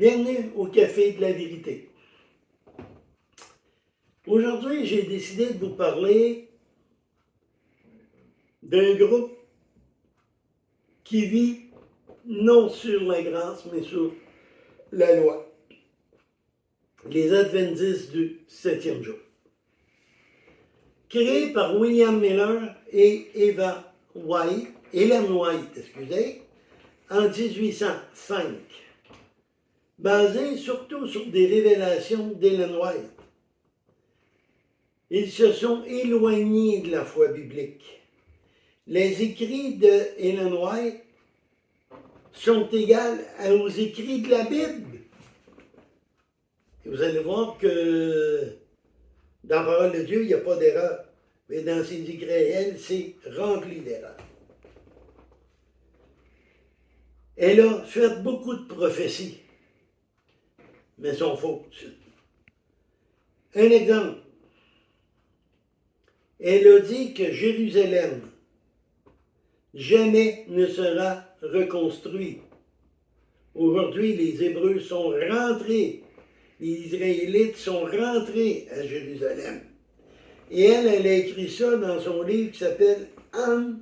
Bienvenue au Café de la Vérité. Aujourd'hui, j'ai décidé de vous parler d'un groupe qui vit non sur la grâce, mais sur la loi. Les Adventistes du 7e jour. Créé par William Miller et Ellen White, en 1805. Basé surtout sur des révélations d'Ellen White. Ils se sont éloignés de la foi biblique. Les écrits de Ellen White sont égaux aux écrits de la Bible. Et vous allez voir que dans la parole de Dieu, il n'y a pas d'erreur. Mais dans ses écrits, elle, c'est rempli d'erreurs. Elle a fait beaucoup de prophéties, mais sont fausses. Un exemple. Elle a dit que Jérusalem jamais ne sera reconstruit. Aujourd'hui, les Hébreux sont rentrés, les Israélites sont rentrés à Jérusalem. Et elle a écrit ça dans son livre qui s'appelle A.N.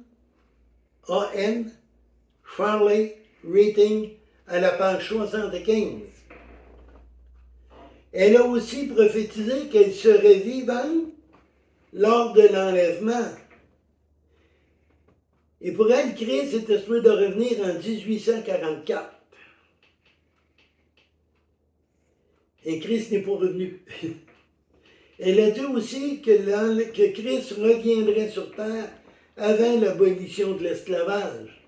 Farley Rating à la page 75. Elle a aussi prophétisé qu'elle serait vivante lors de l'enlèvement. Et pour elle, Christ est espéré de revenir en 1844. Et Christ n'est pas revenu. Elle a dit aussi que Christ reviendrait sur terre avant l'abolition de l'esclavage.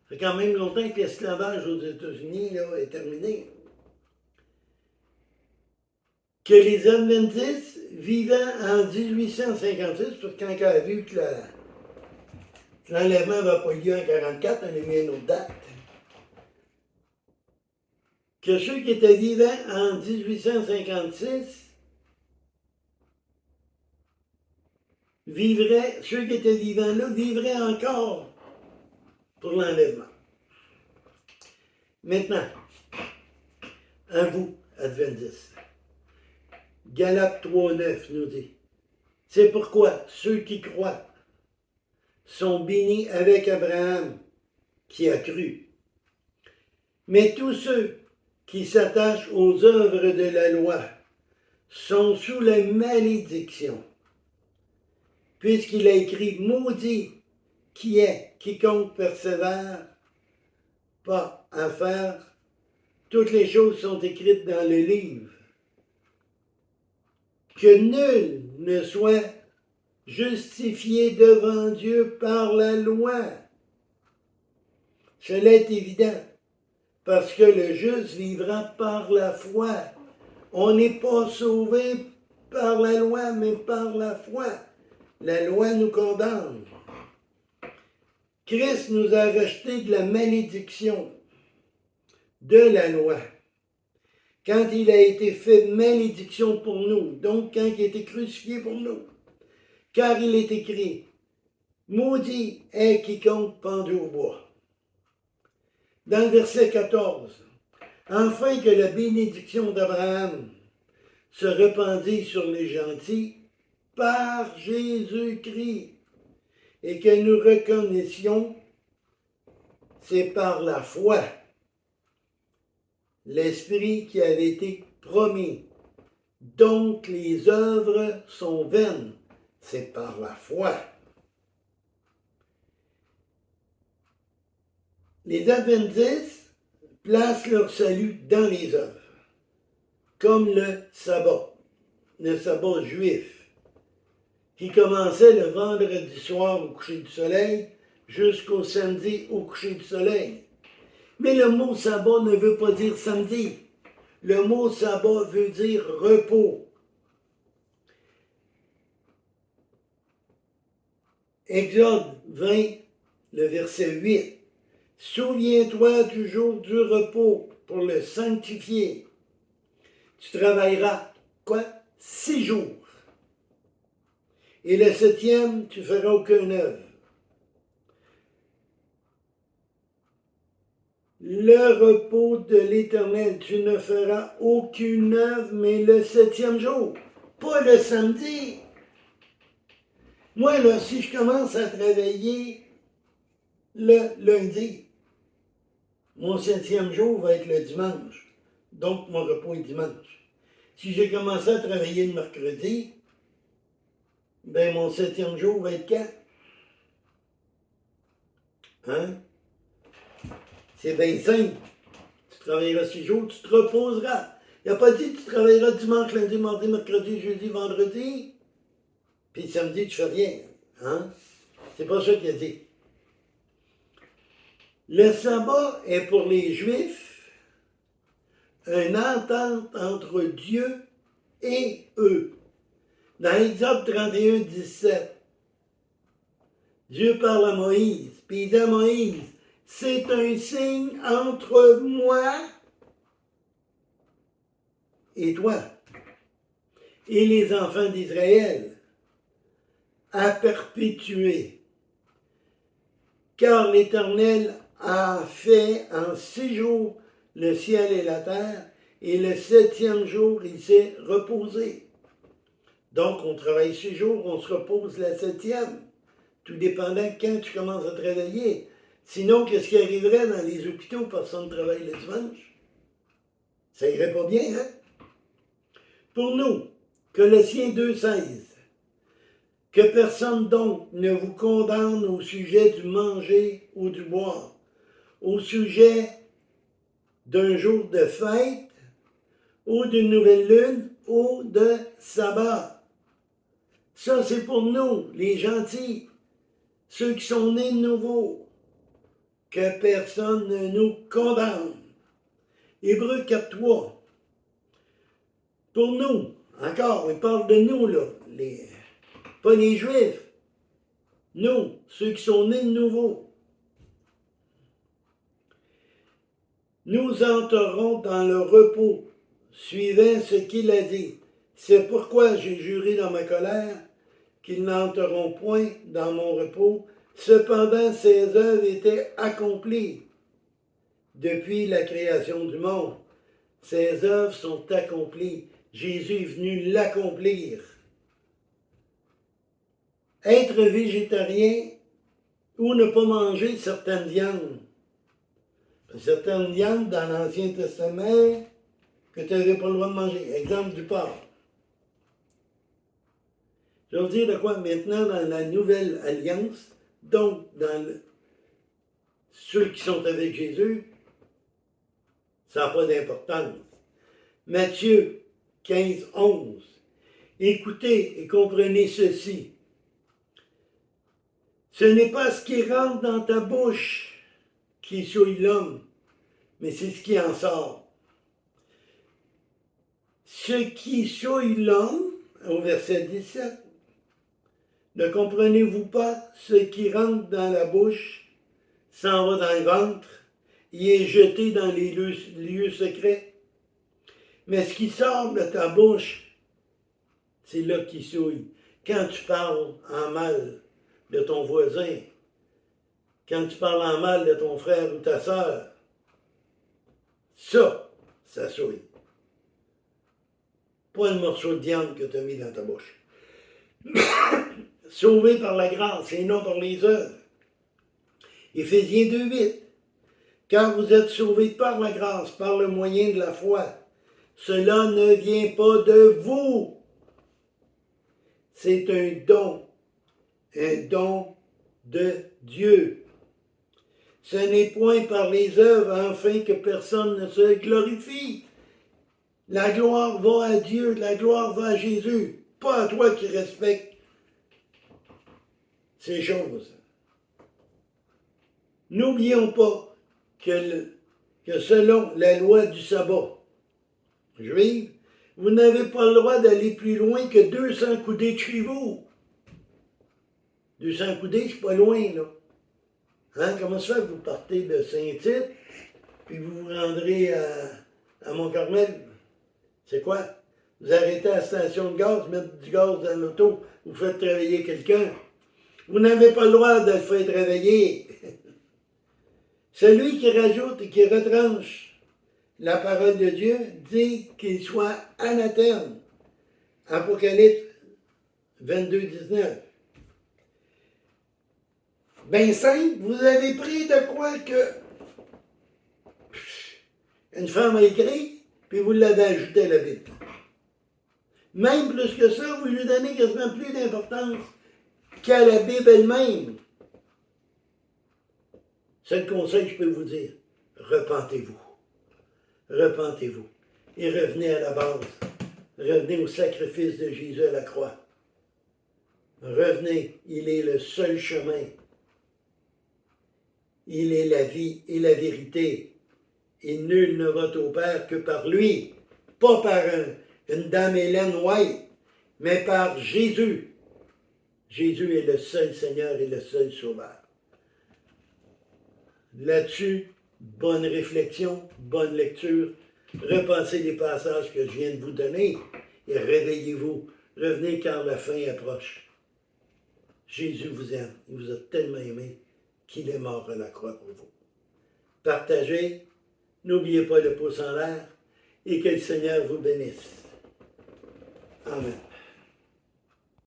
Ça fait quand même longtemps que l'esclavage aux États-Unis est terminé. Que les Adventistes vivant en 1856, parce que quand elle a vu que l'enlèvement n'avait pas lieu en 1944, on a mis une autre date. Que ceux qui étaient vivants en 1856 ceux qui étaient vivants là vivraient encore pour l'enlèvement. Maintenant, à vous, Adventistes. Galates 3.9 nous dit, c'est pourquoi ceux qui croient sont bénis avec Abraham, qui a cru. Mais tous ceux qui s'attachent aux œuvres de la loi sont sous la malédiction, puisqu'il a écrit, maudit qui est quiconque persévère pas à faire. Toutes les choses sont écrites dans le livre. Que nul ne soit justifié devant Dieu par la loi. Cela est évident, parce que le juste vivra par la foi. On n'est pas sauvé par la loi, mais par la foi. La loi nous condamne. Christ nous a racheté de la malédiction de la loi. Quand il a été fait malédiction pour nous, donc quand il a été crucifié pour nous, car il est écrit, maudit est quiconque pendu au bois. Dans le verset 14, afin que la bénédiction d'Abraham se répandît sur les gentils par Jésus-Christ, et que nous reconnaissions, c'est par la foi, l'Esprit qui avait été promis. Donc les œuvres sont vaines, c'est par la foi. Les Adventistes placent leur salut dans les œuvres, comme le sabbat juif, qui commençait le vendredi soir au coucher du soleil jusqu'au samedi au coucher du soleil. Mais le mot sabbat ne veut pas dire samedi. Le mot sabbat veut dire repos. Exode 20, le verset 8. Souviens-toi du jour du repos pour le sanctifier. Tu travailleras, 6 jours. Et le 7e, tu ne feras aucune œuvre. le repos de l'Éternel. Tu ne feras aucune œuvre, mais le 7e jour, pas le samedi. Moi, là, si je commence à travailler le lundi, mon 7e jour va être le dimanche. Donc, mon repos est dimanche. Si j'ai commencé à travailler le mercredi, ben mon 7e jour va être quand? Hein? C'est bien simple. Tu travailleras 6 jours, tu te reposeras. Il n'a pas dit que tu travailleras dimanche, lundi, mardi, mercredi, jeudi, vendredi, puis samedi, tu fais rien. Hein? C'est pas ça qu'il a dit. Le sabbat est pour les Juifs une entente entre Dieu et eux. Dans Exode 31, 17, Dieu parle à Moïse, puis il dit à Moïse, c'est un signe entre moi et toi, et les enfants d'Israël, à perpétuer. Car l'Éternel a fait en 6 jours le ciel et la terre, et le 7e jour, il s'est reposé. Donc, on travaille 6 jours, on se repose le 7e, tout dépendant quand tu commences à travailler. Sinon, qu'est-ce qui arriverait dans les hôpitaux, personne ne travaille le dimanche? Ça irait pas bien, hein? Pour nous, Colossiens 2,16, que personne donc ne vous condamne au sujet du manger ou du boire, au sujet d'un jour de fête, ou d'une nouvelle lune, ou de sabbat. Ça, c'est pour nous, les gentils, ceux qui sont nés de nouveau, que personne ne nous condamne. Hébreux 4.3. Pour nous, encore, il parle de nous, là, pas les Juifs. Nous, ceux qui sont nés de nouveau. Nous entrerons dans le repos, suivant ce qu'il a dit. C'est pourquoi j'ai juré dans ma colère qu'ils n'entreront point dans mon repos. Cependant, ces œuvres étaient accomplies depuis la création du monde. Ces œuvres sont accomplies. Jésus est venu l'accomplir. Être végétarien ou ne pas manger certaines viandes. Certaines viandes dans l'Ancien Testament que tu n'avais pas le droit de manger. Exemple du porc. Je veux dire de quoi maintenant dans la nouvelle alliance, donc dans ceux qui sont avec Jésus, ça n'a pas d'importance. Matthieu 15, 11. Écoutez et comprenez ceci. Ce n'est pas ce qui rentre dans ta bouche qui souille l'homme, mais c'est ce qui en sort. Ce qui souille l'homme, au verset 17, ne comprenez-vous pas, ce qui rentre dans la bouche s'en va dans le ventre, il est jeté dans les lieux secrets. Mais ce qui sort de ta bouche, c'est là qui souille. Quand tu parles en mal de ton voisin, quand tu parles en mal de ton frère ou ta sœur, ça souille. Pas un morceau de viande que tu as mis dans ta bouche. Sauvé par la grâce et non par les œuvres. Éphésiens 2,8. Car vous êtes sauvés par la grâce, par le moyen de la foi. Cela ne vient pas de vous. C'est un don de Dieu. Ce n'est point par les œuvres, afin que personne ne se glorifie. La gloire va à Dieu, la gloire va à Jésus, pas à toi qui respectes ces choses. N'oublions pas que selon la loi du sabbat juive, vous n'avez pas le droit d'aller plus loin que 200 coudées de chez vous. 200 coudées, c'est pas loin, là. Hein? Comment ça fait que vous partez de Saint-Tite, puis vous vous rendrez à Mont-Carmel? C'est quoi? Vous arrêtez à la station de gaz, mettre du gaz dans l'auto, vous faites travailler quelqu'un. Vous n'avez pas le droit de le faire travailler. Celui qui rajoute et qui retranche la parole de Dieu dit qu'il soit anathème. Apocalypse 22, 19. Ben simple, vous avez pris de quoi que une femme a écrit, puis vous l'avez ajouté à la Bible. Même plus que ça, vous lui donnez quasiment plus d'importance qu'à la Bible elle-même. C'est le conseil que je peux vous dire. Repentez-vous. Repentez-vous. Et revenez à la base. Revenez au sacrifice de Jésus à la croix. Revenez. Il est le seul chemin. Il est la vie et la vérité. Et nul ne va au Père que par lui. Pas par une dame Hélène White, mais par Jésus. Jésus est le seul Seigneur et le seul Sauveur. Là-dessus, bonne réflexion, bonne lecture. Repensez les passages que je viens de vous donner et réveillez-vous. Revenez quand la fin approche. Jésus vous aime. Il vous a tellement aimé qu'il est mort à la croix pour vous. Partagez. N'oubliez pas le pouce en l'air et que le Seigneur vous bénisse. Amen.